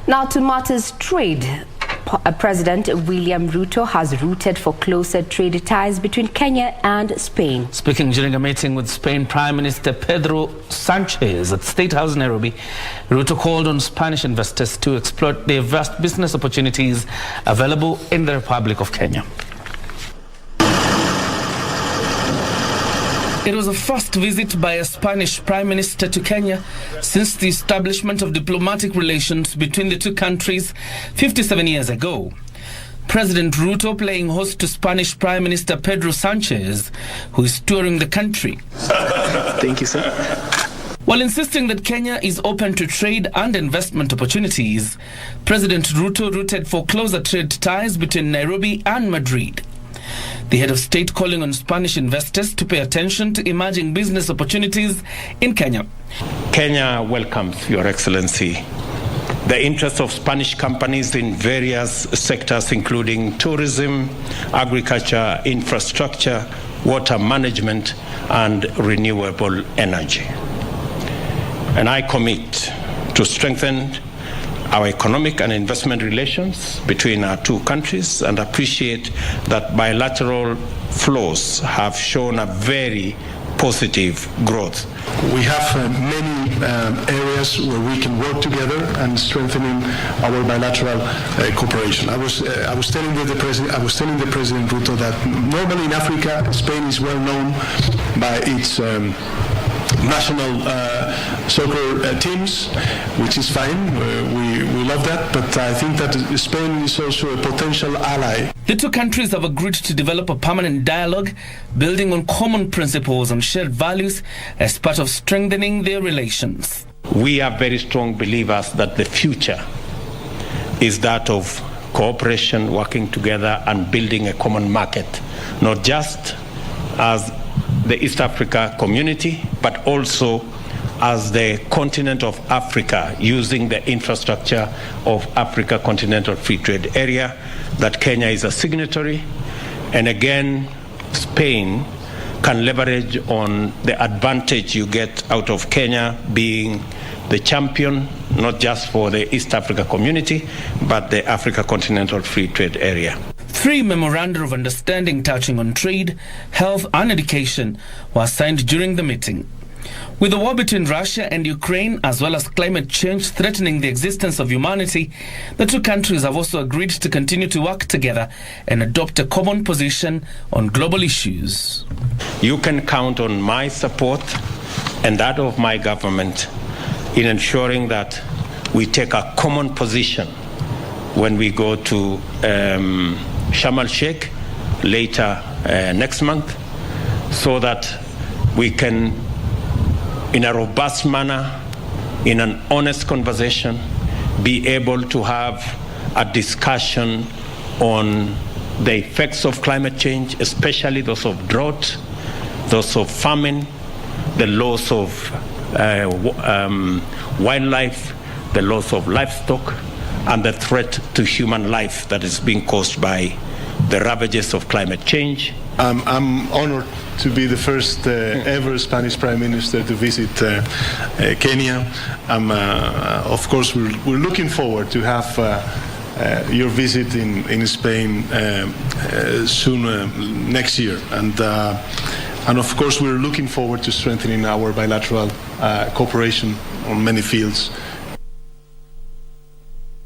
Now to matters trade. President William Ruto has rooted for closer trade ties between Kenya and Spain. Speaking during a meeting with Spain Prime Minister Pedro Sanchez at State House Nairobi, Ruto called on Spanish investors to exploit the vast business opportunities available in the Republic of Kenya. It was the first visit by a Spanish Prime Minister to Kenya since the establishment of diplomatic relations between the two countries 57 years ago. President Ruto playing host to Spanish Prime Minister Pedro Sanchez, who is touring the country. Thank you, sir. While insisting that Kenya is open to trade and investment opportunities, President Ruto rooted for closer trade ties between Nairobi and Madrid. The head of state calling on Spanish investors to pay attention to emerging business opportunities in Kenya. Kenya welcomes, Your Excellency, the interests of Spanish companies in various sectors, including tourism, agriculture, infrastructure, water management, and renewable energy. And I commit to strengthen our economic and investment relations between our two countries and appreciate that bilateral flows have shown a very positive growth. We have many areas where we can work together and strengthening our bilateral cooperation. I was telling the President Ruto that normally in Africa, Spain is well known by its national soccer teams, which is fine. We love that, but I think that Spain is also a potential ally. The two countries have agreed to develop a permanent dialogue, building on common principles and shared values as part of strengthening their relations. We are very strong believers that the future is that of cooperation, working together and building a common market, not just as the East Africa community, but also as the continent of Africa, using the infrastructure of Africa Continental Free Trade Area, that Kenya is a signatory. And again, Spain can leverage on the advantage you get out of Kenya being the champion, not just for the East Africa community, but the Africa Continental Free Trade Area. 3 memoranda of understanding touching on trade, health and education were signed during the meeting. With the war between Russia and Ukraine, as well as climate change threatening the existence of humanity, the two countries have also agreed to continue to work together and adopt a common position on global issues. You can count on my support and that of my government in ensuring that we take a common position when we go to Sharm el-Sheikh later next month, so that we can, in a robust manner, in an honest conversation, be able to have a discussion on the effects of climate change, especially those of drought, those of famine, the loss of wildlife, the loss of livestock, and the threat to human life that is being caused by the ravages of climate change. I'm honored to be the first ever Spanish Prime Minister to visit Kenya. Of course, we're looking forward to have your visit in Spain soon next year. And of course, we're looking forward to strengthening our bilateral cooperation on many fields.